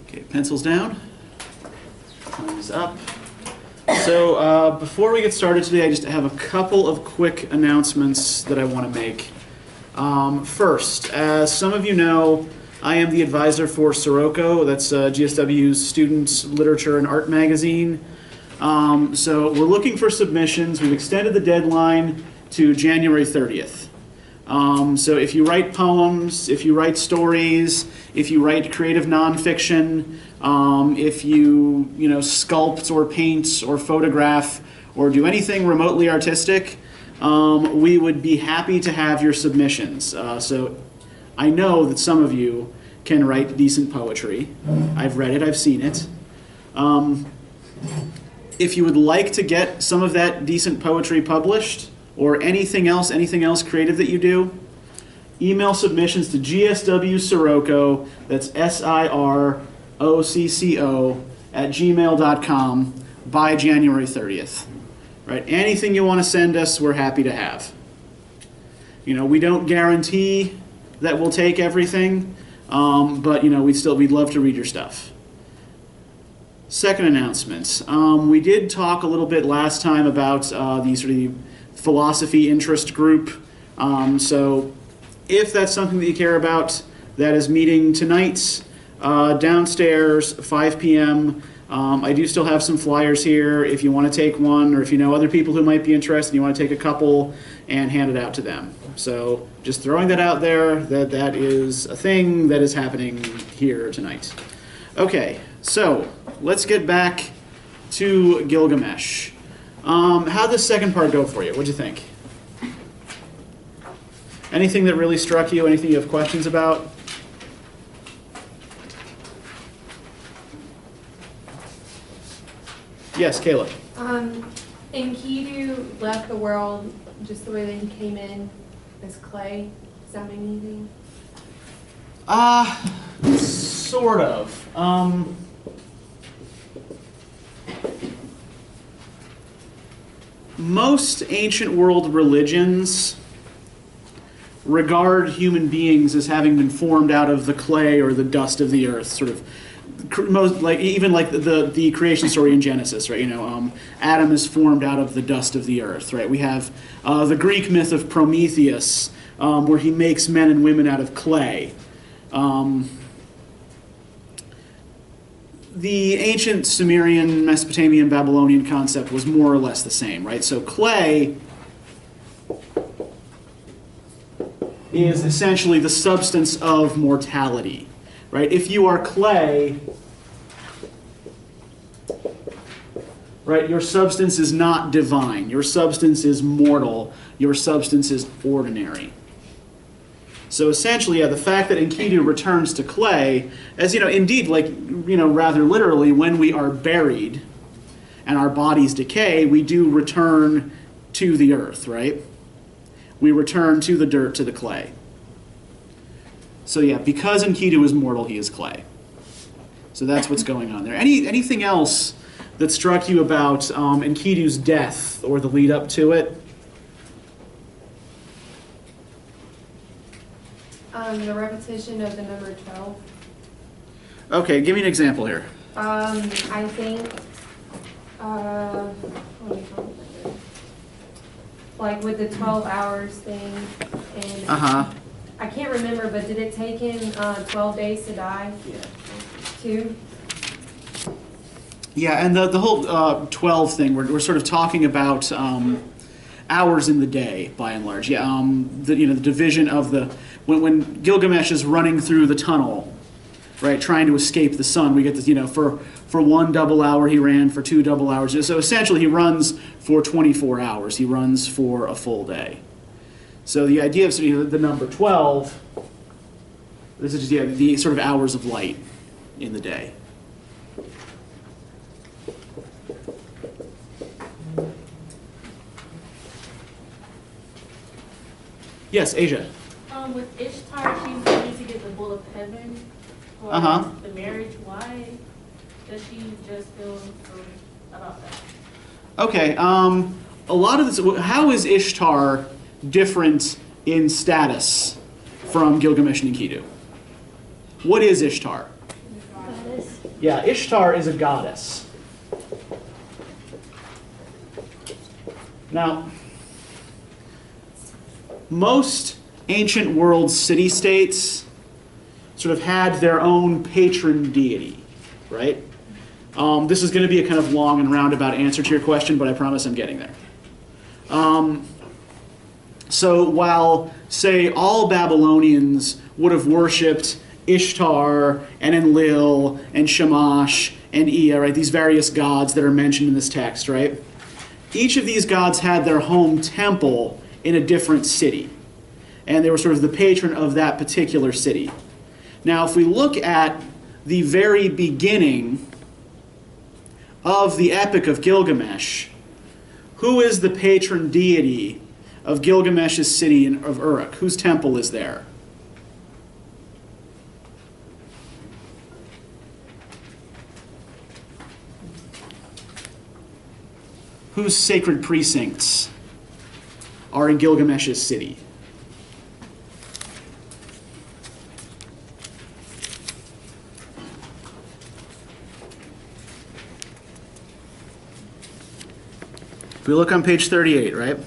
Okay, pencils down, thumbs up. So before we get started today, I just have a couple of quick announcements that I want to make. First, as some of you know, I am the advisor for Sirocco. That's GSW's student literature and art magazine. So we're looking for submissions. We've extended the deadline to January 30th. So if you write poems, if you write stories, if you write creative nonfiction, if you sculpt or paint or photograph or do anything remotely artistic, we would be happy to have your submissions. So I know that some of you can write decent poetry. I've read it, I've seen it. If you would like to get some of that decent poetry published, or anything else creative that you do, email submissions to gswsirocco, that's SIROCCO, @gmail.com by January 30th. Right? Anything you want to send us, we're happy to have. We don't guarantee that we'll take everything, but we'd love to read your stuff. Second announcement. We did talk a little bit last time about the sort of philosophy interest group. So if that's something that you care about, that is meeting tonight downstairs, 5 p.m. I do still have some flyers here if you want to take one, or if you know other people who might be interested, you want to take a couple and hand it out to them. So just throwing that out there, that is a thing that is happening here tonight. Okay, so let's get back to Gilgamesh. How'd the second part go for you? What'd you think? Anything that really struck you? Anything you have questions about? Yes, Caleb. Enkidu left the world just the way that he came in, as clay. Does that mean anything? Sort of. Most ancient world religions regard human beings as having been formed out of the clay or the dust of the earth, sort of most even like the creation story in Genesis, right? Adam is formed out of the dust of the earth, right? We have the Greek myth of Prometheus, where he makes men and women out of clay. The ancient Sumerian, Mesopotamian, Babylonian concept was more or less the same, right? So clay is essentially the substance of mortality, right? If you are clay, right, your substance is not divine. Your substance is mortal. Your substance is ordinary. So essentially, the fact that Enkidu returns to clay, as indeed, rather literally, when we are buried and our bodies decay, we do return to the earth, right? We return to the dirt, to the clay. So because Enkidu is mortal, he is clay. So that's what's going on there. Anything else that struck you about Enkidu's death or the lead up to it? The repetition of the number 12. Okay, give me an example here. I think, like with the 12 hours thing, and I can't remember, but did it take him 12 days to die? Yeah. 2? Yeah, and the whole 12 thing, we're sort of talking about hours in the day, by and large. Yeah, the division of the when Gilgamesh is running through the tunnel, right, trying to escape the sun, we get this. For 1 double hour he ran, for 2 double hours. So essentially, he runs for 24 hours. He runs for a full day. So the idea of the number 12, this is just the sort of hours of light in the day. Yes, Asia. With Ishtar, she's going to get the bowl of heaven for the marriage. Why does she just feel about that? Okay, a lot of this, how is Ishtar different in status from Gilgamesh and Enkidu? What is Ishtar? Goddess. Yeah, Ishtar is a goddess. Now, most ancient world city-states sort of had their own patron deity, right? This is going to be a kind of long and roundabout answer to your question, but I promise I'm getting there. So while, say, all Babylonians would have worshipped Ishtar and Enlil and Shamash and Ea, right? These various gods that are mentioned in this text, right? Each of these gods had their home temple in a different city, and they were sort of the patron of that particular city. Now, if we look at the very beginning of the Epic of Gilgamesh, who is the patron deity of Gilgamesh's city of Uruk? Whose temple is there? Whose sacred precincts are in Gilgamesh's city? If we look on page 38, right?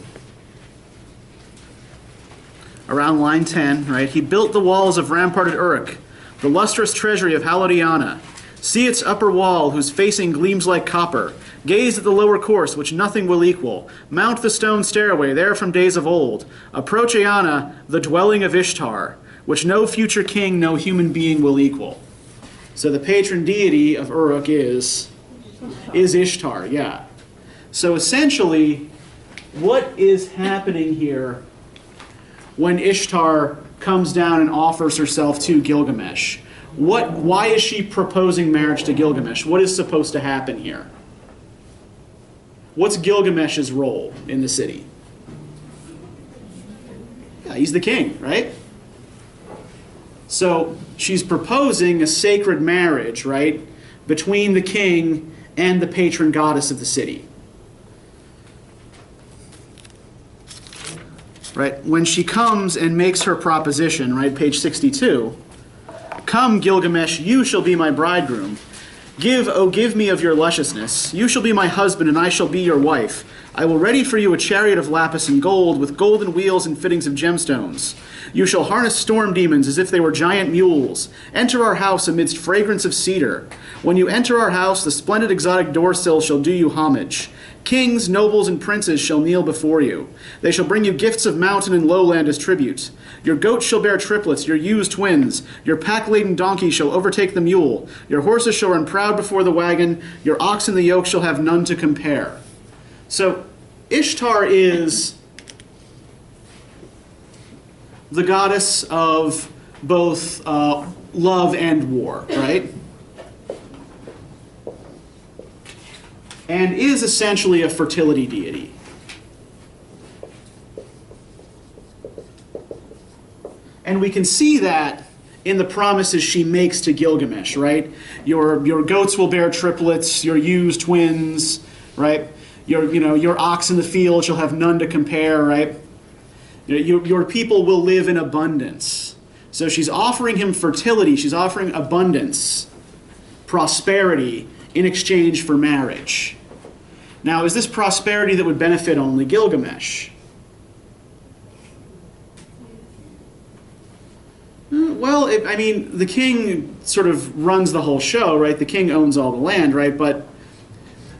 Around line 10, right? He built the walls of ramparted Uruk, the lustrous treasury of Halodiana. See its upper wall, whose facing gleams like copper. Gaze at the lower course, which nothing will equal. Mount the stone stairway, there from days of old. Approach Eanna, the dwelling of Ishtar, which no future king, no human being will equal. So the patron deity of Uruk is Ishtar, yeah. So essentially, what is happening here when Ishtar comes down and offers herself to Gilgamesh? Why is she proposing marriage to Gilgamesh? What is supposed to happen here? What's Gilgamesh's role in the city? Yeah, he's the king, right? So she's proposing a sacred marriage, right, between the king and the patron goddess of the city. Right? When she comes and makes her proposition, right, page 62, "Come, Gilgamesh, you shall be my bridegroom. Give me of your lusciousness. You shall be my husband, and I shall be your wife. I will ready for you a chariot of lapis and gold, with golden wheels and fittings of gemstones. You shall harness storm demons as if they were giant mules. Enter our house amidst fragrance of cedar. When you enter our house, the splendid exotic doorsill shall do you homage. Kings, nobles, and princes shall kneel before you. They shall bring you gifts of mountain and lowland as tribute. Your goats shall bear triplets, your ewes twins. Your pack-laden donkey shall overtake the mule. Your horses shall run proud before the wagon. Your ox and the yoke shall have none to compare." So Ishtar is the goddess of both love and war, right? And is essentially a fertility deity. And we can see that in the promises she makes to Gilgamesh, right? Your goats will bear triplets, your ewes twins, right? Your ox in the field shall have none to compare, right? Your people will live in abundance. So she's offering him fertility, she's offering abundance, prosperity, in exchange for marriage. Now, is this prosperity that would benefit only Gilgamesh? Well, the king sort of runs the whole show, right? The king owns all the land, right? But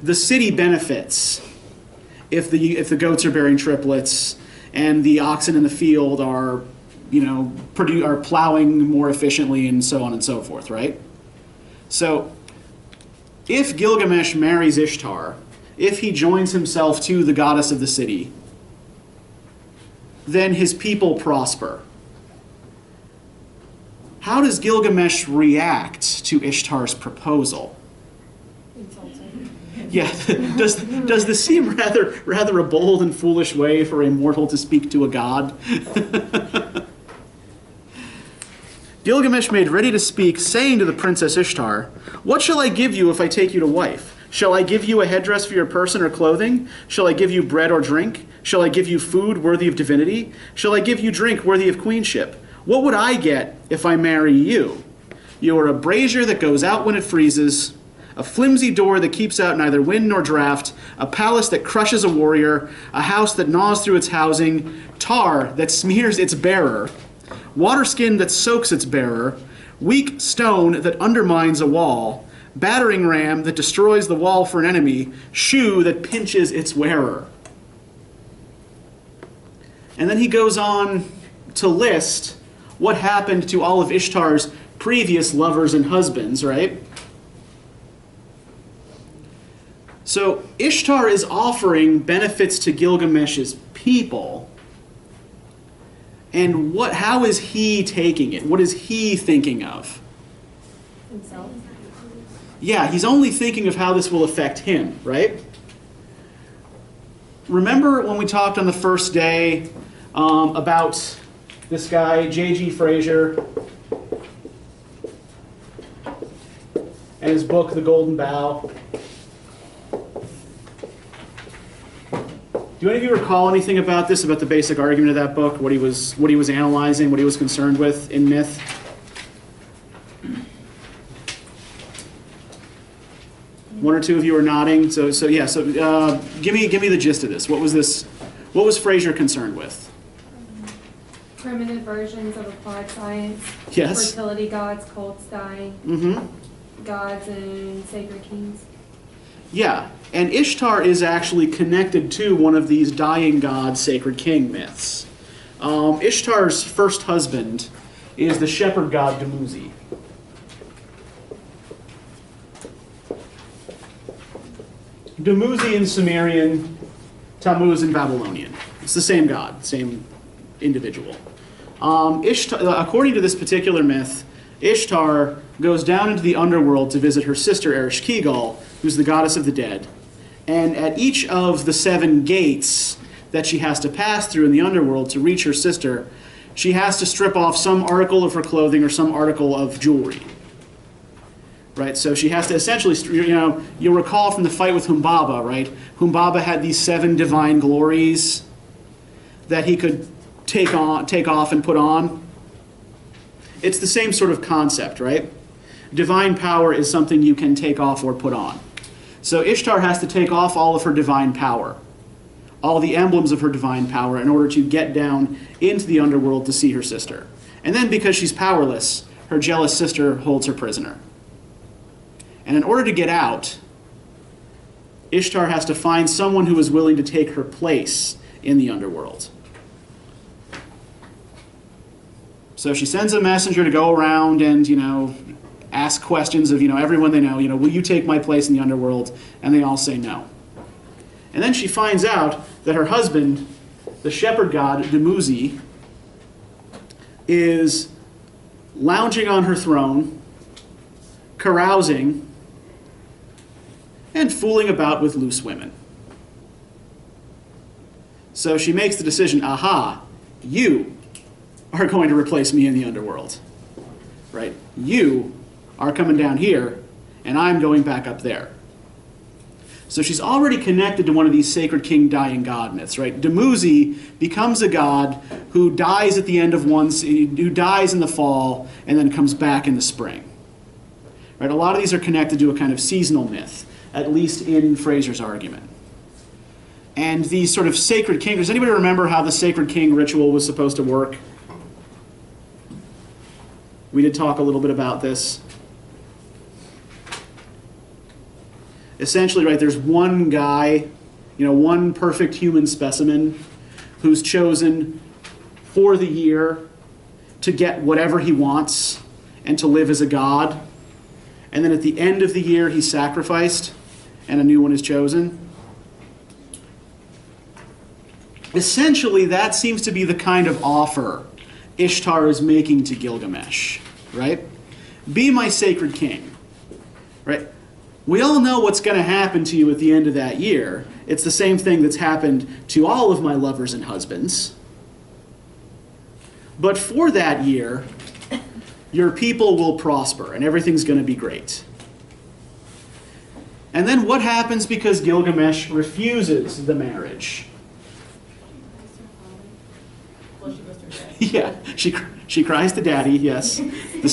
the city benefits if the goats are bearing triplets and the oxen in the field are plowing more efficiently and so on and so forth, right? So if Gilgamesh marries Ishtar, if he joins himself to the goddess of the city, then his people prosper. How does Gilgamesh react to Ishtar's proposal? Insulting. Yeah, does this seem rather a bold and foolish way for a mortal to speak to a god? Gilgamesh made ready to speak, saying to the princess Ishtar, "What shall I give you if I take you to wife? Shall I give you a headdress for your person or clothing? Shall I give you bread or drink? Shall I give you food worthy of divinity? Shall I give you drink worthy of queenship? What would I get if I marry you?" You are a brazier that goes out when it freezes, a flimsy door that keeps out neither wind nor draught, a palace that crushes a warrior, a house that gnaws through its housing, tar that smears its bearer, waterskin that soaks its bearer, weak stone that undermines a wall, battering ram that destroys the wall for an enemy, shoe that pinches its wearer. And then he goes on to list what happened to all of Ishtar's previous lovers and husbands, right? So Ishtar is offering benefits to Gilgamesh's people. And how is he taking it? What is he thinking of? Himself. Yeah, he's only thinking of how this will affect him, right? Remember when we talked on the first day about this guy, J.G. Fraser, and his book, The Golden Bough? Do any of you recall anything about this, about the basic argument of that book, what he was analyzing, what he was concerned with in myth? One or two of you are nodding. So give me the gist of this. What was Fraser concerned with? Primitive versions of applied science. Yes. Fertility gods, cults dying. Mm-hmm. Gods and sacred kings. Yeah, and Ishtar is actually connected to one of these dying god, sacred king myths. Ishtar's first husband is the shepherd god Dumuzi. Dumuzi in Sumerian, Tammuz in Babylonian. It's the same god, same individual. Ishtar, according to this particular myth, Ishtar goes down into the underworld to visit her sister Ereshkigal, who's the goddess of the dead. And at each of the 7 gates that she has to pass through in the underworld to reach her sister, she has to strip off some article of her clothing or some article of jewelry. Right, so she has to essentially, you'll recall from the fight with Humbaba, right? Humbaba had these 7 divine glories that he could take off and put on. It's the same sort of concept, right? Divine power is something you can take off or put on. So Ishtar has to take off all of her divine power, all the emblems of her divine power, in order to get down into the underworld to see her sister. And then because she's powerless, her jealous sister holds her prisoner. And in order to get out, Ishtar has to find someone who is willing to take her place in the underworld. So she sends a messenger to go around and, ask questions of, everyone they know, will you take my place in the underworld? And they all say no. And then she finds out that her husband, the shepherd god Dumuzi, is lounging on her throne, carousing, and fooling about with loose women. So she makes the decision, aha, you are going to replace me in the underworld. Right? You are coming down here, and I'm going back up there. So she's already connected to one of these sacred king dying god myths, right? Dumuzi becomes a god who dies at the end of who dies in the fall and then comes back in the spring. Right? A lot of these are connected to a kind of seasonal myth, at least in Fraser's argument. And these sort of sacred king, does anybody remember how the sacred king ritual was supposed to work? We did talk a little bit about this. Essentially, right, there's one guy, one perfect human specimen who's chosen for the year to get whatever he wants and to live as a god. And then at the end of the year, he's sacrificed and a new one is chosen. Essentially, that seems to be the kind of offer Ishtar is making to Gilgamesh, right? Be my sacred king, right? We all know what's going to happen to you at the end of that year. It's the same thing that's happened to all of my lovers and husbands. But for that year, your people will prosper and everything's going to be great. And then what happens because Gilgamesh refuses the marriage? Well, she goes through that. Yeah, She cries to Daddy. Yes, the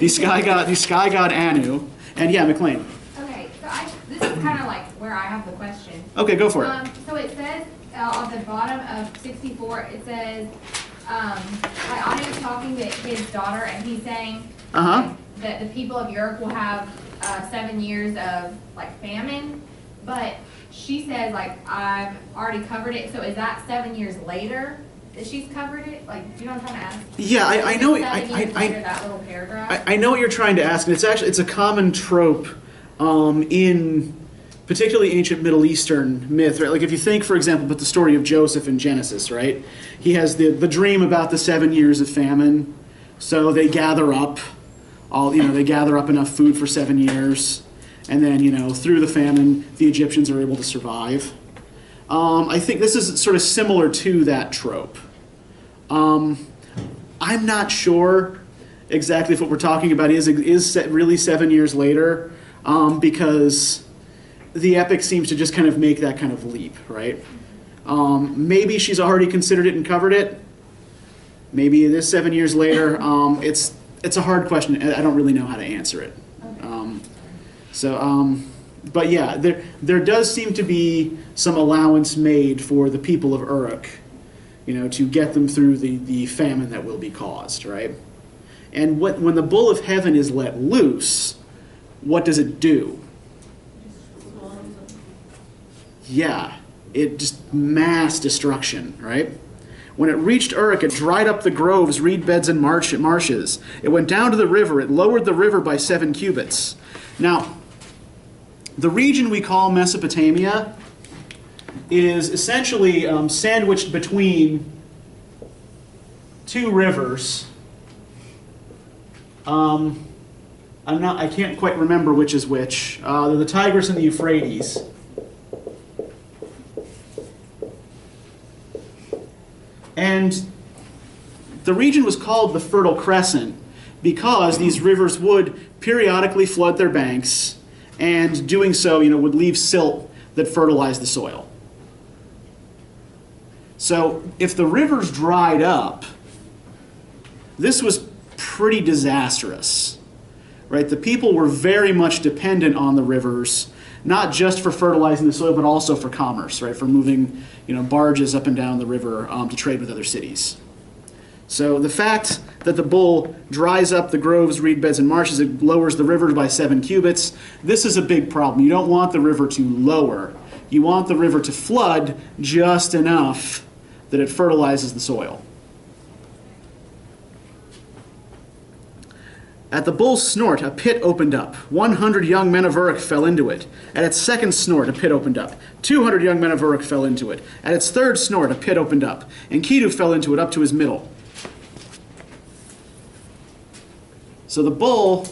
sky god Anu, and yeah, McLean. Okay, so this is kind of like where I have the question. Okay, go for it. So it says on the bottom of 64, it says, like Anu is talking to his daughter, and he's saying that the people of Europe will have 7 years of like famine, but she says like I've already covered it. So is that 7 years later that she's covered it? Like, do you know what I'm trying to ask? Yeah, I know. That little paragraph. I know what you're trying to ask, and it's a common trope in particularly ancient Middle Eastern myth, right? Like if you think, for example, about the story of Joseph in Genesis, right? He has the dream about the 7 years of famine, so they gather up they gather up enough food for 7 years, and then through the famine, the Egyptians are able to survive. I think this is sort of similar to that trope. I'm not sure exactly if what we're talking about is really 7 years later, because the epic seems to just kind of make that kind of leap, right? Maybe she's already considered it and covered it. Maybe it is 7 years later. It's a hard question. I don't really know how to answer it. But yeah, there does seem to be some allowance made for the people of Uruk, to get them through the famine that will be caused, right? And when the bull of heaven is let loose, what does it do? Yeah, it just mass destruction, right? When it reached Uruk, it dried up the groves, reed beds, and marshes. It went down to the river. It lowered the river by 7 cubits. Now, the region we call Mesopotamia is essentially sandwiched between 2 rivers. I can't quite remember which is which. They're the Tigris and the Euphrates. And the region was called the Fertile Crescent because these rivers would periodically flood their banks, and doing so, would leave silt that fertilized the soil. So if the rivers dried up, this was pretty disastrous, right? The people were very much dependent on the rivers, not just for fertilizing the soil, but also for commerce, right? For moving, barges up and down the river to trade with other cities. So the fact that the bull dries up the groves, reed beds, and marshes, it lowers the river by 7 cubits. This is a big problem. You don't want the river to lower. You want the river to flood just enough that it fertilizes the soil. At the bull's snort, a pit opened up. 100 young men of Uruk fell into it. At its second snort, a pit opened up. 200 young men of Uruk fell into it. At its third snort, a pit opened up. Enkidu fell into it up to his middle. So the bull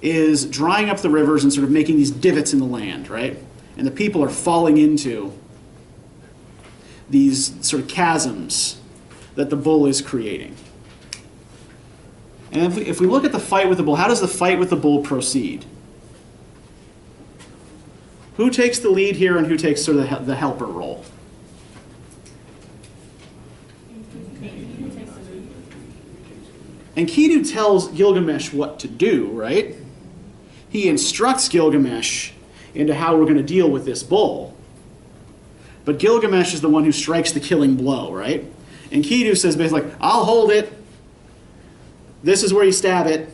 is drying up the rivers and sort of making these divots in the land, right? And the people are falling into these sort of chasms that the bull is creating. And if we look at the fight with the bull, how does the fight with the bull proceed? Who takes the lead here and who takes sort of the helper role? Enkidu tells Gilgamesh what to do, right? He instructs Gilgamesh into how we're going to deal with this bull. But Gilgamesh is the one who strikes the killing blow, right? Enkidu says basically, I'll hold it. This is where you stab it.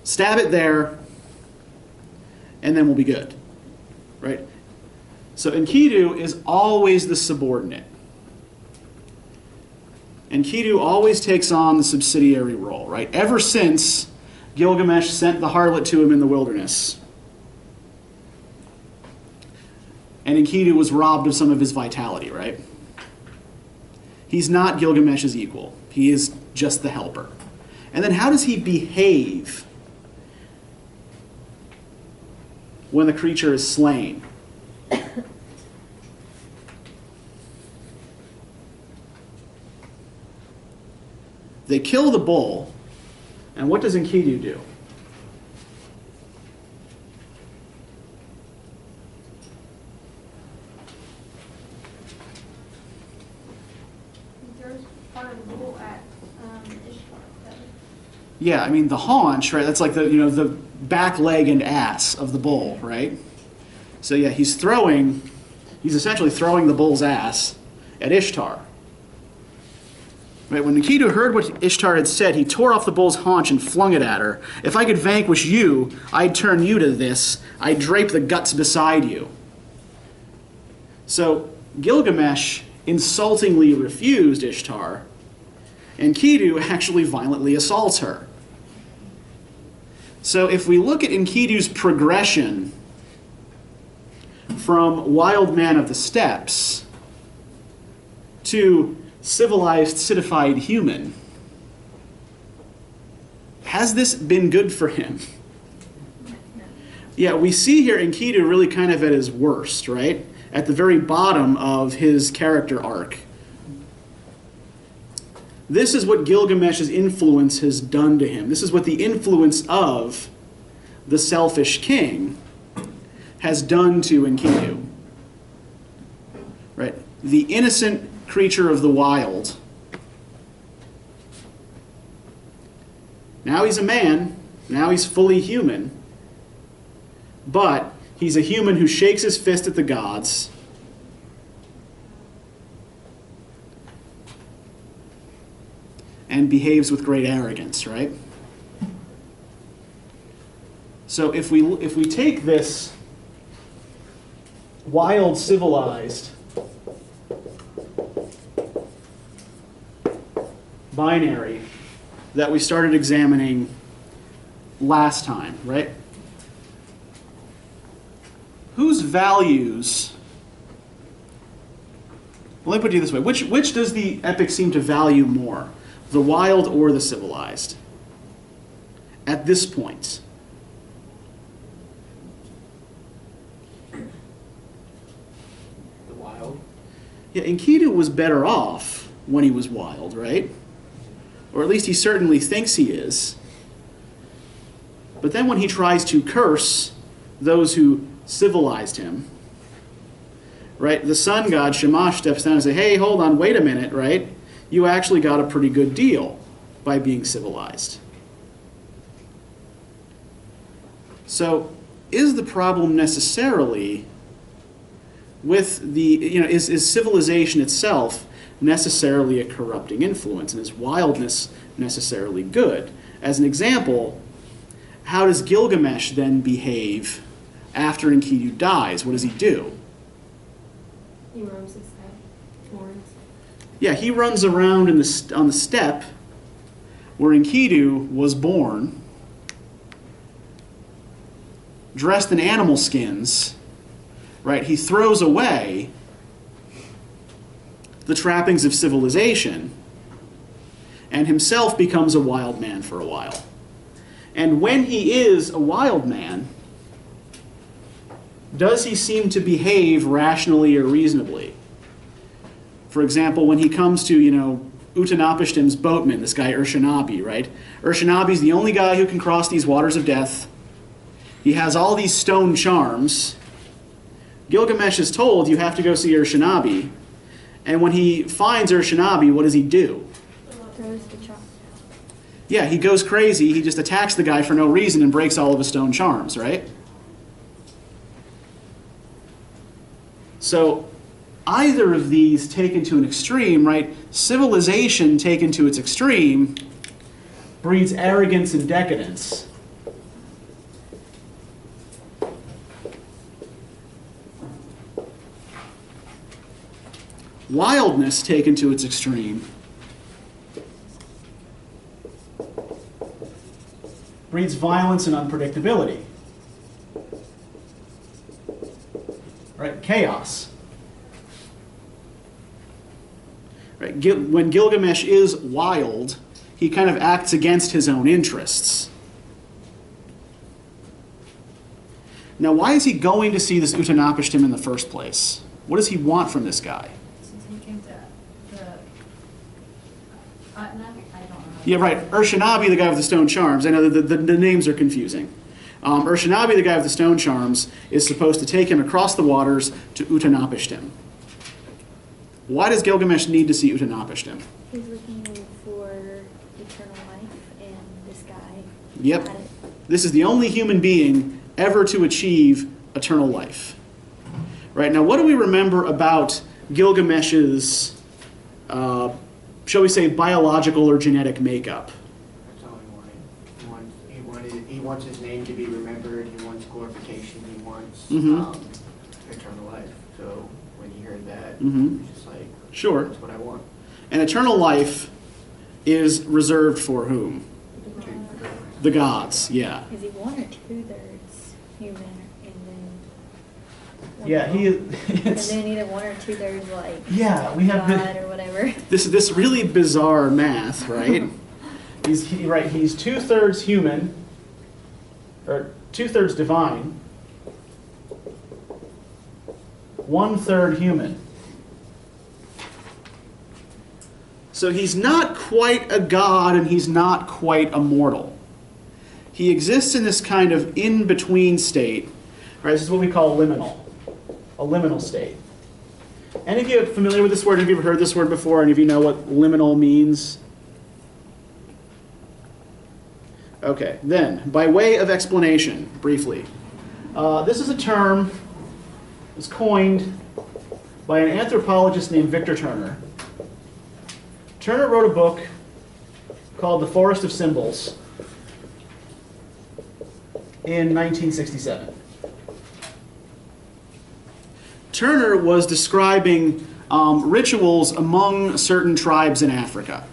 Stab it there, and then we'll be good, right? So Enkidu is always the subordinate. Enkidu always takes on the subsidiary role, right? Ever since Gilgamesh sent the harlot to him in the wilderness. And Enkidu was robbed of some of his vitality, right? He's not Gilgamesh's equal. He is just the helper. And then how does he behave when the creature is slain? They kill the bull, and what does Enkidu do? He throws part of the bull at Yeah, I mean the haunch, right? That's like the the back leg and ass of the bull, right? So yeah, he's essentially throwing the bull's ass at Ishtar. Right, when Enkidu heard what Ishtar had said, he tore off the bull's haunch and flung it at her. If I could vanquish you, I'd turn you to this. I'd drape the guts beside you. So Gilgamesh insultingly refused Ishtar. Enkidu actually violently assaults her. So if we look at Enkidu's progression from wild man of the steppes to civilized, citified human, has this been good for him? Yeah, we see here Enkidu really kind of at his worst, right? At the very bottom of his character arc. This is what Gilgamesh's influence has done to him. This is what the influence of the selfish king has done to Enkidu. Right? The innocent creature of the wild. Now he's a man. Now he's fully human. But he's a human who shakes his fist at the gods. And behaves with great arrogance, right? So if we take this wild civilized binary that we started examining last time, right? Whose values, well, let me put it this way, which does the epic seem to value more? The wild or the civilized? At this point. The wild? Yeah, Enkidu was better off when he was wild, right? Or at least he certainly thinks he is. But then when he tries to curse those who civilized him, right, the sun god Shamash steps down and says, hey, hold on, wait a minute, right? You actually got a pretty good deal by being civilized. So is the problem necessarily with the, is civilization itself necessarily a corrupting influence? And is wildness necessarily good? As an example, how does Gilgamesh then behave after Enkidu dies? What does he do? He roams his head, horns. Yeah, he runs around on the steppe where Enkidu was born, dressed in animal skins, right? He throws away the trappings of civilization and himself becomes a wild man for a while. And when he is a wild man, does he seem to behave rationally or reasonably? For example, when he comes to, Uttanapishtim's boatman, this guy Urshanabi, right? Urshanabi's the only guy who can cross these waters of death. He has all these stone charms. Gilgamesh is told, you have to go see Urshanabi. And when he finds Urshanabi, what does he do? Throws the chalk. Yeah, he goes crazy. He just attacks the guy for no reason and breaks all of his stone charms, right? So either of these taken to an extreme, right? Civilization taken to its extreme breeds arrogance and decadence. Wildness taken to its extreme breeds violence and unpredictability. Right? Chaos. Right? When Gilgamesh is wild, he kind of acts against his own interests. Now, why is he going to see this Uttanapishtim in the first place? What does he want from this guy? Yeah, right. Urshanabi, the guy with the stone charms. I know the names are confusing. Urshanabi, the guy with the stone charms, is supposed to take him across the waters to Uttanapishtim. Why does Gilgamesh need to see Uttanapishtim? He's looking for eternal life, and this guy Yep. This is the only human being ever to achieve eternal life. Right, now what do we remember about Gilgamesh's, shall we say, biological or genetic makeup? That's all he wanted. He wants his name to be remembered. He wants glorification. He wants eternal life. So when he heard that, he's just like, sure, that's what I want. And eternal life is reserved for whom? The gods, yeah. Is he 1 or 2/3 human, and then Yeah, and then either 1 or 2/3 like we have God or whatever. this really bizarre math, right? He's 2/3 human, or 2/3 divine, 1/3 human. So he's not quite a god and he's not quite a mortal. He exists in this kind of in-between state. Right? This is what we call liminal. A liminal state. Any of you are familiar with this word? Have you ever heard this word before? Any of you know what liminal means? Okay, then, by way of explanation, briefly. This is a term that was coined by an anthropologist named Victor Turner. Turner wrote a book called The Forest of Symbols in 1967. Turner was describing rituals among certain tribes in Africa.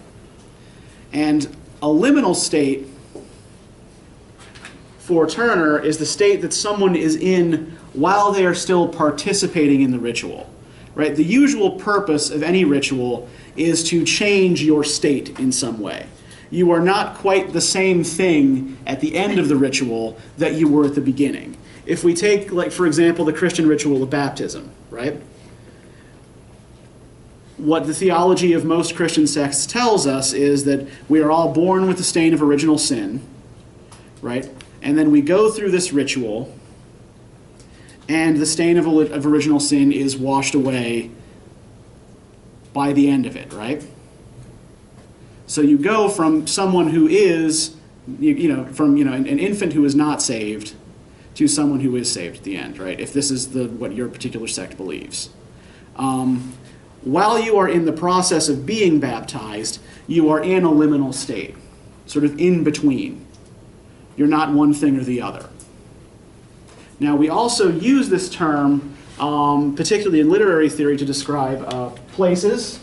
And a liminal state for Turner is the state that someone is in while they are still participating in the ritual. Right? The usual purpose of any ritual is to change your state in some way. You are not quite the same thing at the end of the ritual that you were at the beginning. If we take, like, for example, the Christian ritual of baptism, right? What the theology of most Christian sects tells us is that we are all born with the stain of original sin, right? And then we go through this ritual, and the stain of original sin is washed away by the end of it, right? So you go from someone who is, from an infant who is not saved to someone who is saved at the end, right? If this is what your particular sect believes. While you are in the process of being baptized, you are in a liminal state, sort of in between. You're not one thing or the other. Now, we also use this term, particularly in literary theory, to describe places.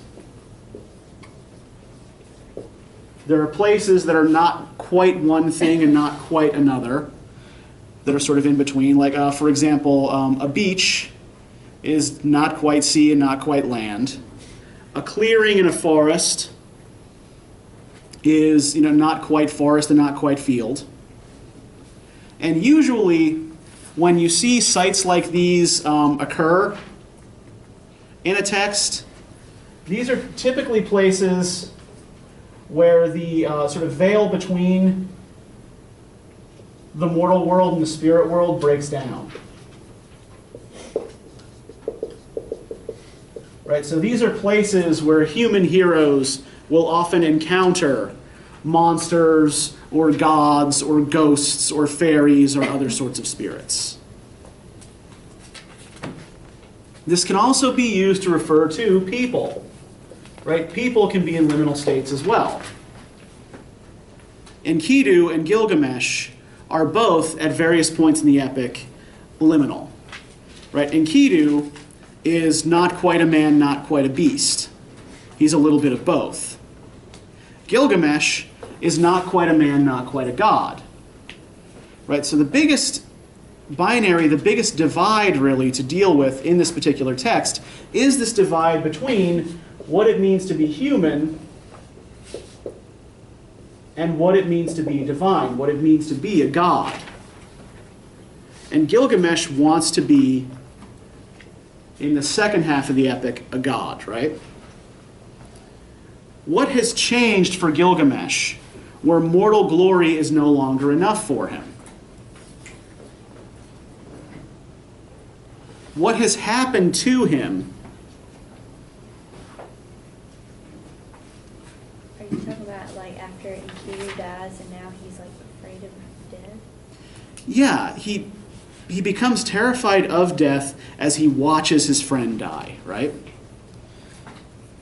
There are places that are not quite one thing and not quite another, that are sort of in between. Like, for example, a beach is not quite sea and not quite land. A clearing in a forest is, not quite forest and not quite field. And usually, when you see sites like these occur in a text, these are typically places where the sort of veil between the mortal world and the spirit world breaks down. Right, so these are places where human heroes will often encounter monsters or gods or ghosts or fairies or other sorts of spirits. This can also be used to refer to people. Right? People can be in liminal states as well. Enkidu and Gilgamesh are both, at various points in the epic, liminal. Right? Enkidu is not quite a man, not quite a beast. He's a little bit of both. Gilgamesh is not quite a man, not quite a god. Right? So the biggest binary, the biggest divide really to deal with in this particular text is this divide between what it means to be human and what it means to be divine, what it means to be a god. And Gilgamesh wants to be, in the second half of the epic, a god, right? What has changed for Gilgamesh where mortal glory is no longer enough for him? What has happened to him? Are you talking about like after Enkidu dies and now he's like afraid of Yeah, he becomes terrified of death as he watches his friend die, right?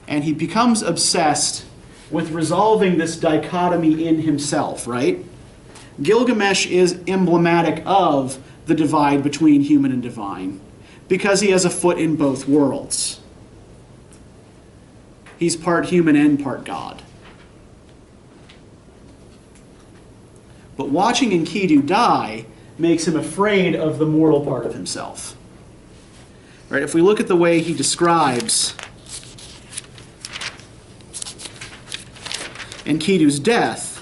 And he becomes obsessed with resolving this dichotomy in himself, right? Gilgamesh is emblematic of the divide between human and divine because he has a foot in both worlds. He's part human and part God. But watching Enkidu die makes him afraid of the mortal part of himself. Right? If we look at the way he describes Enkidu's death,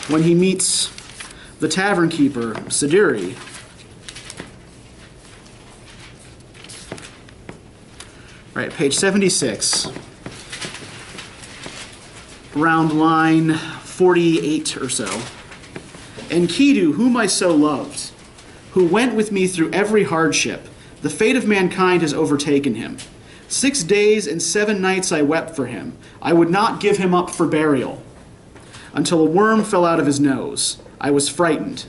when he meets the tavern keeper, Siduri, right, page 76, around line 48 or so. Enkidu, whom I so loved, who went with me through every hardship, the fate of mankind has overtaken him. 6 days and 7 nights I wept for him. I would not give him up for burial, until a worm fell out of his nose. I was frightened.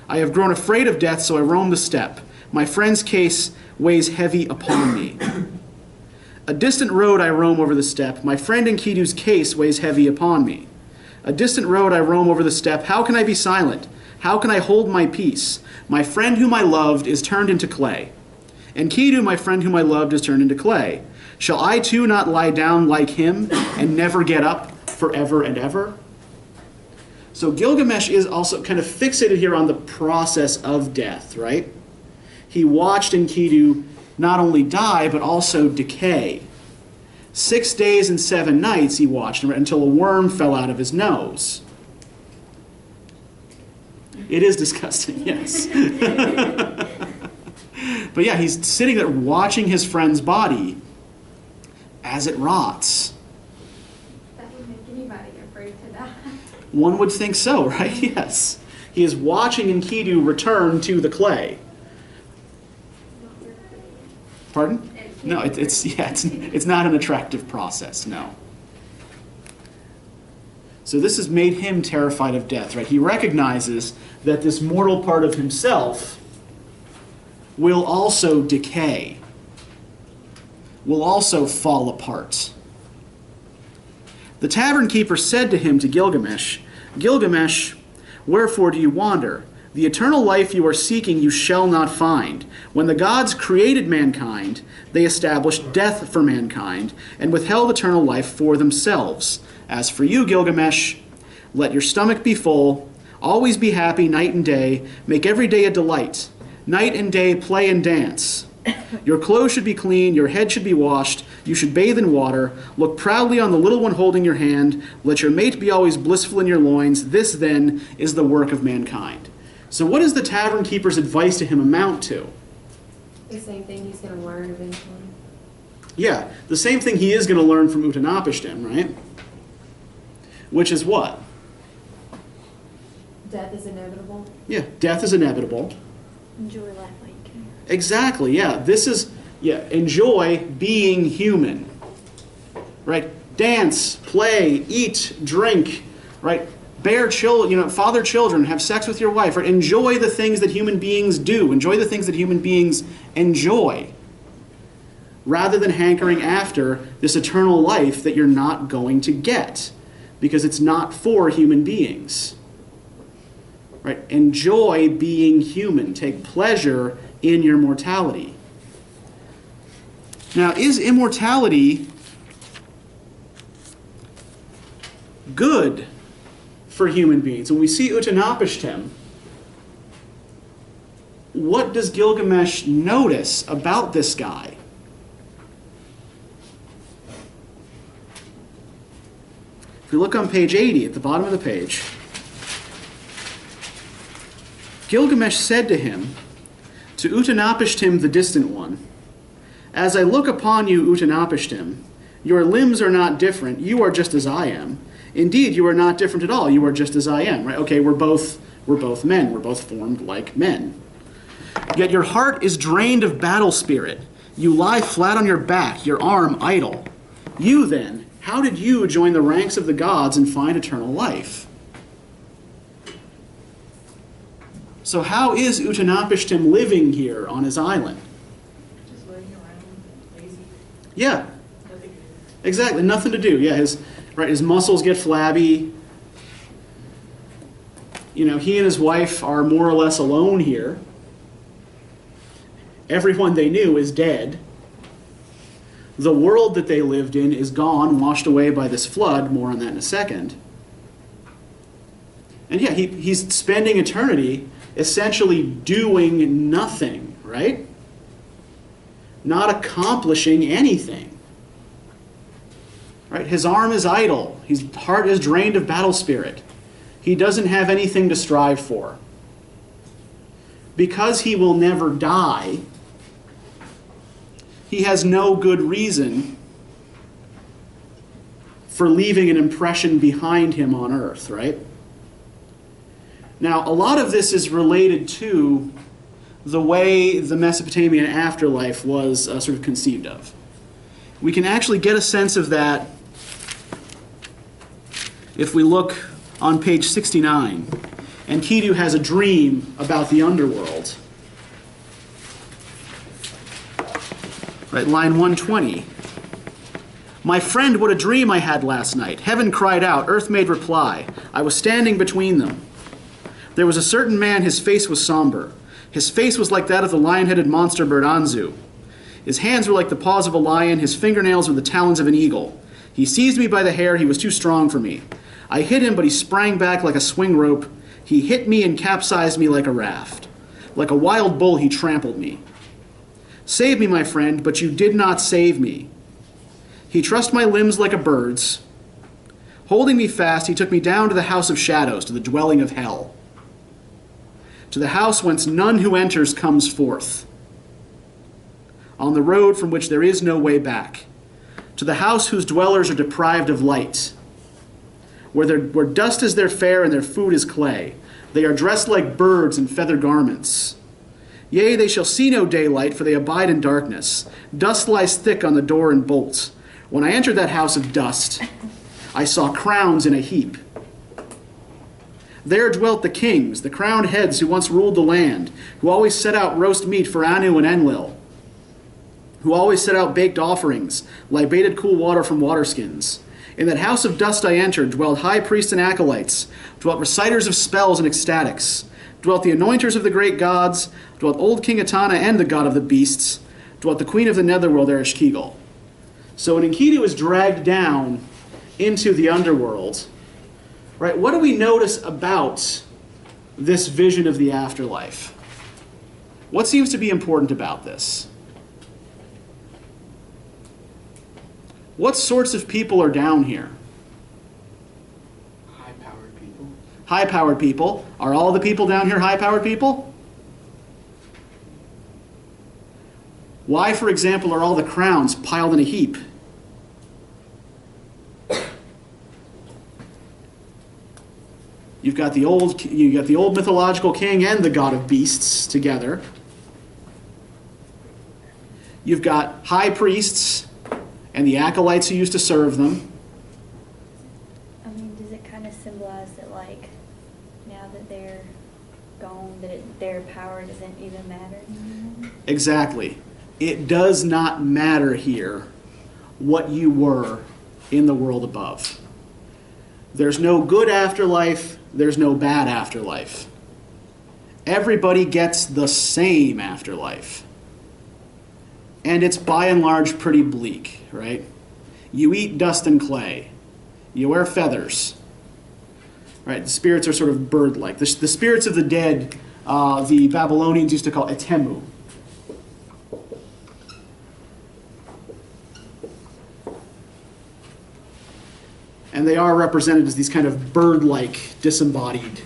I have grown afraid of death, so I roam the steppe. My friend's case weighs heavy upon me. A distant road I roam over the steppe. My friend Enkidu's case weighs heavy upon me. A distant road I roam over the steppe. How can I be silent? How can I hold my peace? My friend whom I loved is turned into clay. Enkidu, my friend whom I loved, is turned into clay. Shall I too not lie down like him and never get up forever and ever? So Gilgamesh is also kind of fixated here on the process of death, right? He watched Enkidu not only die, but also decay. 6 days and 7 nights he watched him until a worm fell out of his nose. It is disgusting, yes. But yeah, he's sitting there watching his friend's body as it rots. That would make anybody afraid to die. One would think so, right? Yes. He is watching Enkidu return to the clay. Pardon? No, it's not an attractive process, no. So this has made him terrified of death, right? He recognizes that this mortal part of himself will also decay, will also fall apart. The tavern keeper said to him, to Gilgamesh, Gilgamesh, wherefore do you wander? The eternal life you are seeking you shall not find. When the gods created mankind, they established death for mankind and withheld eternal life for themselves. As for you, Gilgamesh, let your stomach be full, always be happy night and day, make every day a delight. Night and day play and dance. Your clothes should be clean, your head should be washed, you should bathe in water, look proudly on the little one holding your hand, let your mate be always blissful in your loins. This, then, is the work of mankind. So what does the tavern keeper's advice to him amount to? The same thing he's going to learn eventually. Yeah, the same thing he is going to learn from Utanapishtim, right? Which is what? Death is inevitable. Yeah, death is inevitable. Enjoy life while you can. Exactly, yeah. This is, enjoy being human. Right? Dance, play, eat, drink, right? Bear children, father children, have sex with your wife, right? Enjoy the things that human beings do. Enjoy the things that human beings enjoy. Rather than hankering after this eternal life that you're not going to get. Because it's not for human beings. Right? Enjoy being human. Take pleasure in your mortality. Now, is immortality good for human beings? When we see Utanapishtim, what does Gilgamesh notice about this guy? If we look on page 80, at the bottom of the page, Gilgamesh said to him, to Utanapishtim the distant one, as I look upon you, Utanapishtim, your limbs are not different, you are just as I am. Indeed, you are not different at all, you are just as I am. Right? Okay, we're both men, we're both formed like men. Yet your heart is drained of battle spirit. You lie flat on your back, your arm idle. You then, how did you join the ranks of the gods and find eternal life? So how is Utnapishtim living here on his island? Just laying around, lazy, Yeah, nothing to do. exactly. Nothing to do. Yeah, his muscles get flabby. You know, he and his wife are more or less alone here. Everyone they knew is dead. The world that they lived in is gone, washed away by this flood. More on that in a second. And yeah, he's spending eternity essentially doing nothing, right? Not accomplishing anything. Right? His arm is idle. His heart is drained of battle spirit. He doesn't have anything to strive for. Because he will never die, he has no good reason for leaving an impression behind him on earth, right? Now, a lot of this is related to the way the Mesopotamian afterlife was sort of conceived of. We can actually get a sense of that if we look on page 69. Enkidu has a dream about the underworld. Right, line 120. My friend, what a dream I had last night. Heaven cried out, earth made reply. I was standing between them. There was a certain man, his face was somber. His face was like that of the lion-headed monster bird Anzu. His hands were like the paws of a lion, his fingernails were the talons of an eagle. He seized me by the hair, he was too strong for me. I hit him, but he sprang back like a swing rope. He hit me and capsized me like a raft. Like a wild bull, he trampled me. Save me, my friend, but you did not save me. He trussed my limbs like a bird's. Holding me fast, he took me down to the house of shadows, to the dwelling of hell. To the house whence none who enters comes forth. On the road from which there is no way back. To the house whose dwellers are deprived of light. Where dust is their fare and their food is clay. They are dressed like birds in feather garments. Yea, they shall see no daylight, for they abide in darkness. Dust lies thick on the door and bolts. When I entered that house of dust, I saw crowns in a heap. There dwelt the kings, the crowned heads who once ruled the land, who always set out roast meat for Anu and Enlil, who always set out baked offerings, libated cool water from waterskins. In that house of dust I entered, dwelt high priests and acolytes, dwelt reciters of spells and ecstatics, dwelt the anointers of the great gods, dwelt old King Etana and the god of the beasts, dwelt the queen of the netherworld, Ereshkigal. So when Enkidu is dragged down into the underworld, right, what do we notice about this vision of the afterlife? What seems to be important about this? What sorts of people are down here? High-powered people. High-powered people. Are all the people down here high-powered people? Why, for example, are all the crowns piled in a heap? You've got the old mythological king and the god of beasts together. You've got high priests and the acolytes who used to serve them. I mean, does it kind of symbolize that, like, now that they're gone, that their power doesn't even matter anymore? Exactly. It does not matter here what you were in the world above. There's no good afterlife. There's no bad afterlife. Everybody gets the same afterlife. And it's by and large pretty bleak, right? You eat dust and clay. You wear feathers. Right? The spirits are sort of bird-like. The spirits of the dead, the Babylonians used to call etemu. And they are represented as these kind of bird-like, disembodied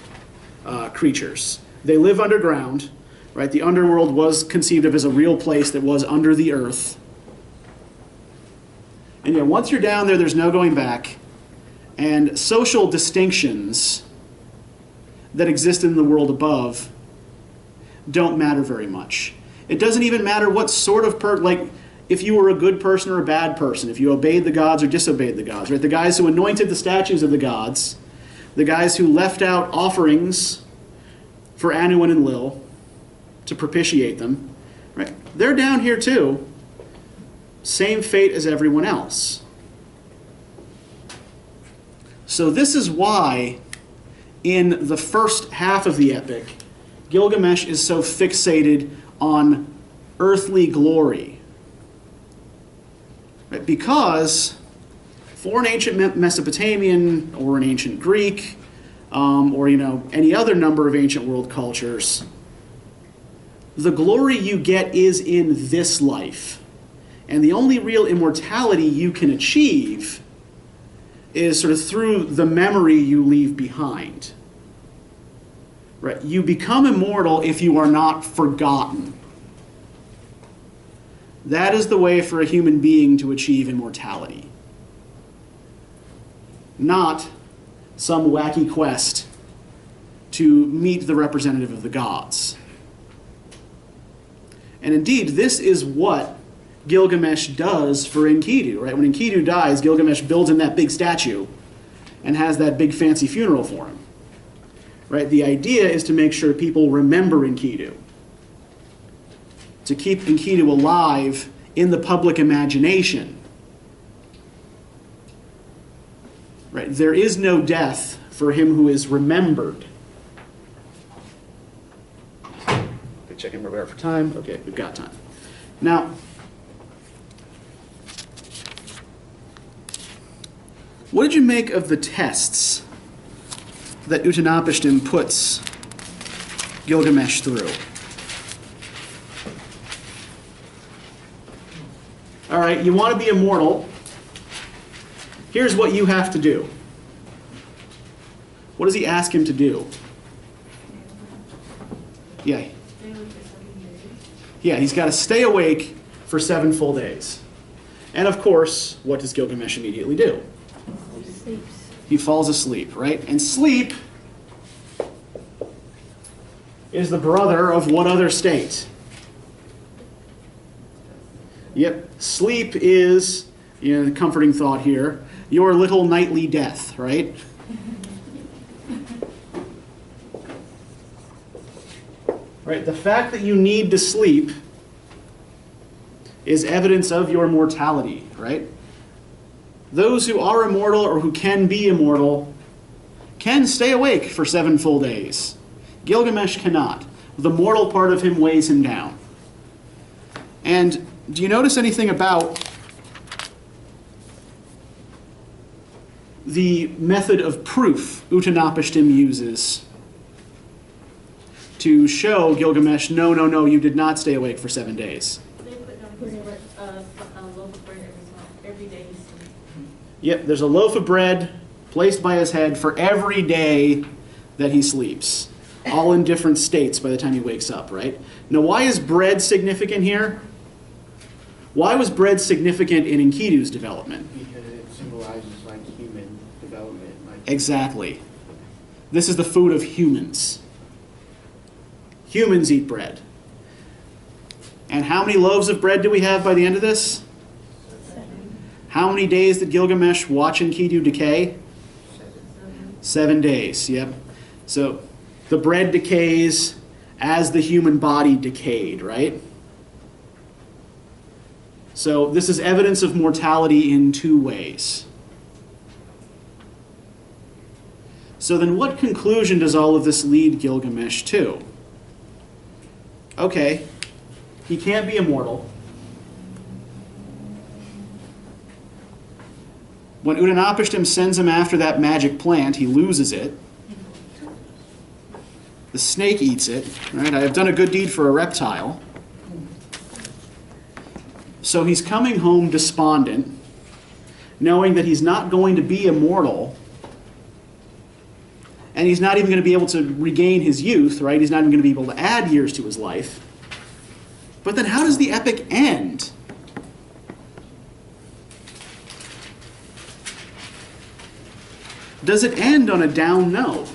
creatures. They live underground, right? The underworld was conceived of as a real place that was under the earth. And yeah, once you're down there, there's no going back. And social distinctions that exist in the world above don't matter very much. It doesn't even matter what sort of if you were a good person or a bad person, if you obeyed the gods or disobeyed the gods, right? The guys who anointed the statues of the gods, the guys who left out offerings for Anu and Enlil to propitiate them. Right? They're down here too. Same fate as everyone else. So this is why in the first half of the epic, Gilgamesh is so fixated on earthly glory. Right? Because for an ancient Mesopotamian or an ancient Greek, or any other number of ancient world cultures, the glory you get is in this life. And the only real immortality you can achieve is sort of through the memory you leave behind. Right? You become immortal if you are not forgotten. That is the way for a human being to achieve immortality. Not some wacky quest to meet the representative of the gods. And indeed, this is what Gilgamesh does for Enkidu, right? When Enkidu dies, Gilgamesh builds him that big statue and has that big fancy funeral for him. Right? The idea is to make sure people remember Enkidu, to keep Enkidu alive in the public imagination. Right? There is no death for him who is remembered. Checking where we are for time. Okay, we've got time. Now, what did you make of the tests that Utanapishtim puts Gilgamesh through? All right, you want to be immortal. Here's what you have to do. What does he ask him to do? Yeah. Yeah, he's got to stay awake for 7 full days. And of course, what does Gilgamesh immediately do? Sleeps. He falls asleep, right? And sleep is the brother of what other state? Yep, sleep is, the comforting thought here, your little nightly death, right? Right, the fact that you need to sleep is evidence of your mortality, right? Those who are immortal or who can be immortal can stay awake for 7 full days. Gilgamesh cannot. The mortal part of him weighs him down. And do you notice anything about the method of proof Utanapishtim uses to show Gilgamesh, no, you did not stay awake for 7 days? They put down a loaf of bread every day. Yep, there's a loaf of bread placed by his head for every day that he sleeps, all in different states by the time he wakes up, right? Now, why is bread significant here? Why was bread significant in Enkidu's development? Because it symbolizes human development. Exactly. This is the food of humans. Humans eat bread. And how many loaves of bread do we have by the end of this? 7. How many days did Gilgamesh watch Enkidu decay? 7 days, yep. So the bread decays as the human body decayed, right? So this is evidence of mortality in 2 ways. So then what conclusion does all of this lead Gilgamesh to? Okay, he can't be immortal. When Utanapishtim sends him after that magic plant, he loses it. The snake eats it. Right? I have done a good deed for a reptile. So he's coming home despondent, knowing that he's not going to be immortal, and he's not even going to be able to regain his youth, right? He's not even going to be able to add years to his life. But then how does the epic end? Does it end on a down note?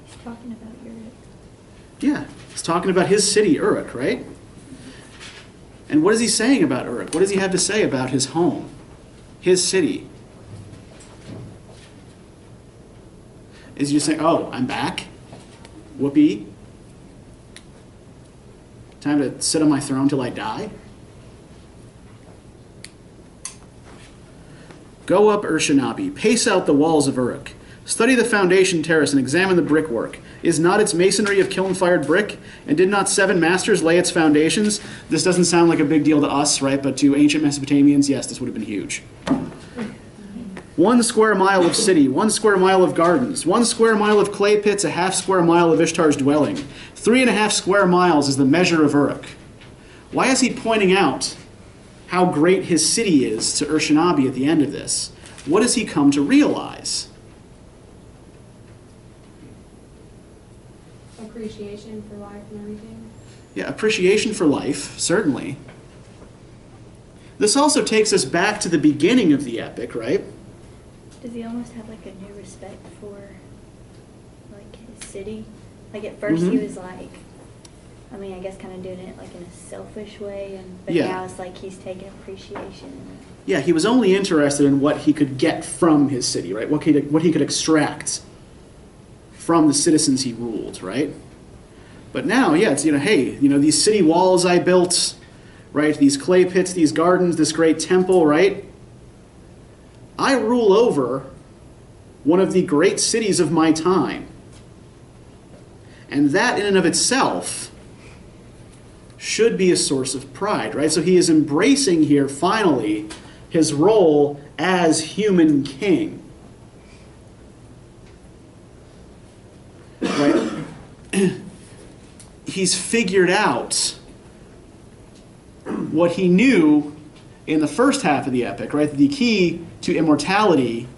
He's talking about Uruk. Yeah, he's talking about his city, Uruk, right? And what is he saying about Uruk? What does he have to say about his home? his city? Is he just saying, oh, I'm back? Whoopee. Time to sit on my throne till I die? Go up Urshanabi, pace out the walls of Uruk. Study the foundation terrace and examine the brickwork. Is not its masonry of kiln-fired brick? And did not 7 masters lay its foundations? This doesn't sound like a big deal to us, right? But to ancient Mesopotamians, yes, this would have been huge. 1 square mile of city, 1 square mile of gardens, 1 square mile of clay pits, a half square mile of Ishtar's dwelling. 3.5 square miles is the measure of Uruk. Why is he pointing out how great his city is to Urshanabi at the end of this? What does he come to realize? Appreciation for life and everything. Yeah, appreciation for life, certainly. This also takes us back to the beginning of the epic, right? Does he almost have like a new respect for like his city? Like at first he was like, I mean, I guess kind of doing it like in a selfish way, but now it's like he's taking appreciation. Yeah, he was only interested in what he could get from his city, right? What he could extract from the citizens he ruled, right? But now, yeah, it's, hey, these city walls I built, right? These clay pits, these gardens, this great temple, right? I rule over one of the great cities of my time. And that in and of itself should be a source of pride, right? So he is embracing here, finally, his role as human king. Right? He's figured out what he knew in the first half of the epic, right? The key to immortality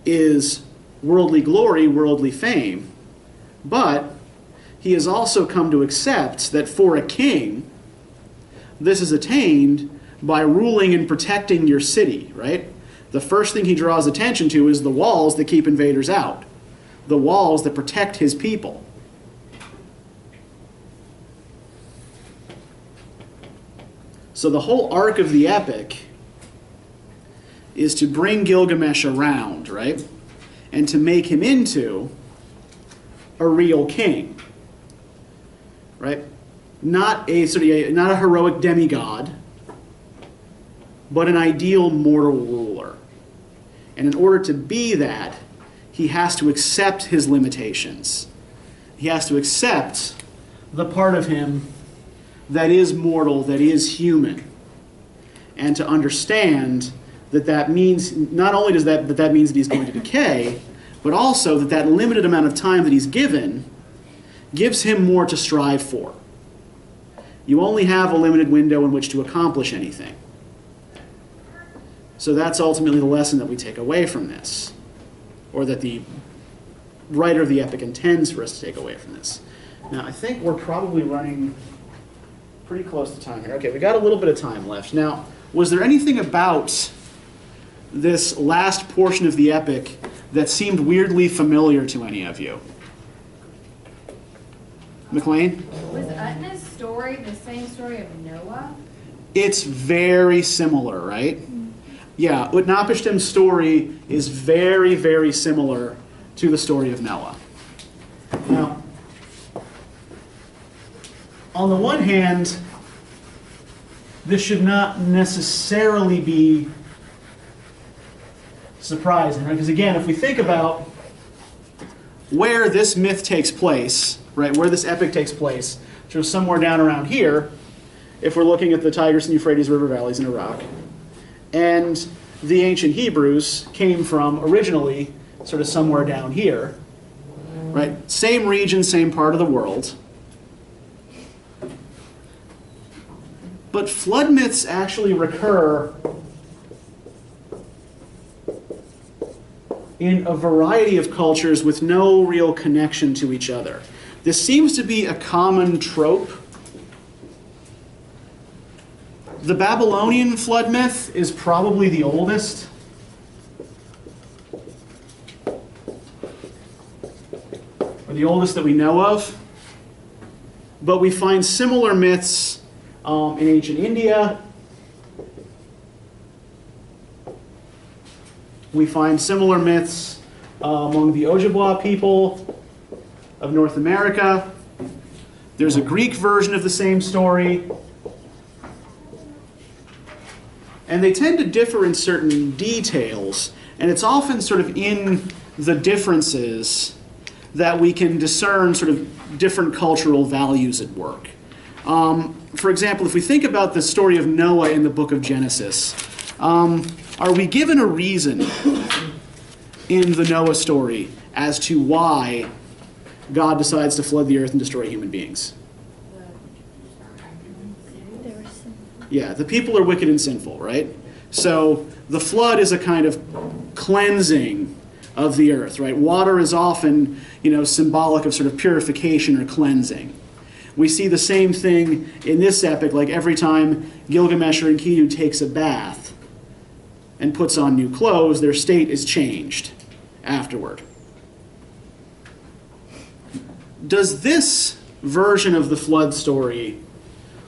is worldly glory, worldly fame. But he has also come to accept that for a king, this is attained by ruling and protecting your city, right? The first thing he draws attention to is the walls that keep invaders out, the walls that protect his people. So the whole arc of the epic is to bring Gilgamesh around, right? And to make him into a real king, right? Not a heroic demigod, but an ideal mortal ruler. And in order to be that, he has to accept his limitations. He has to accept the part of him that is mortal, that is human, and to understand that means, not only does that means that he's going to decay, but also that limited amount of time that he's given gives him more to strive for. You only have a limited window in which to accomplish anything. So that's ultimately the lesson that we take away from this, or that the writer of the epic intends for us to take away from this. Now, I think we're probably running pretty close to time here. Okay, we got a little bit of time left. Now, was there anything about this last portion of the epic that seemed weirdly familiar to any of you? McLean? Was Utnah's story the same story of Noah? It's very similar, right? Yeah, Utnapishtim's story is very, very similar to the story of Noah. Now, on the one hand, this should not necessarily be surprising, right? Because again, if we think about where this myth takes place, right, where this epic takes place, which was somewhere down around here, if we're looking at the Tigris and Euphrates River valleys in Iraq, and the ancient Hebrews came from originally sort of somewhere down here, right? Same region, same part of the world. But flood myths actually recur in a variety of cultures with no real connection to each other. This seems to be a common trope. The Babylonian flood myth is probably the oldest. Or the oldest that we know of. But we find similar myths in ancient India, We find similar myths among the Ojibwa people of North America. There's a Greek version of the same story. And they tend to differ in certain details, and it's often sort of in the differences that we can discern sort of different cultural values at work. For example, if we think about the story of Noah in the book of Genesis, are we given a reason in the Noah story as to why God decides to flood the earth and destroy human beings? Yeah, the people are wicked and sinful, right? So the flood is a kind of cleansing of the earth, right? Water is often, symbolic of sort of purification or cleansing. We see the same thing in this epic, like every time Gilgamesh or Enkidu takes a bath and puts on new clothes, their state is changed afterward. Does this version of the flood story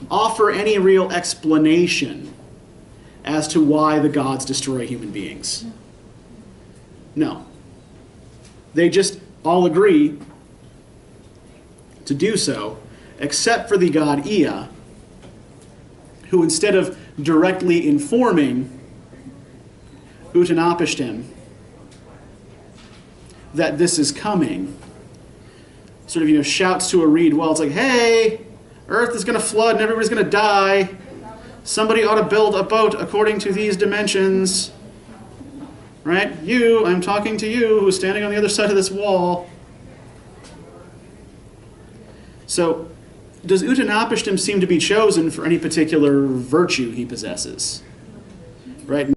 offer any real explanation as to why the gods destroy human beings? No. They just all agree to do so, except for the god Ea, who instead of directly informing Utanapishtim that this is coming, sort of, shouts to a reed, well, it's like, hey, Earth is going to flood and everybody's going to die. Somebody ought to build a boat according to these dimensions. Right? I'm talking to you, who's standing on the other side of this wall. So, does Utanapishtim seem to be chosen for any particular virtue he possesses? Right?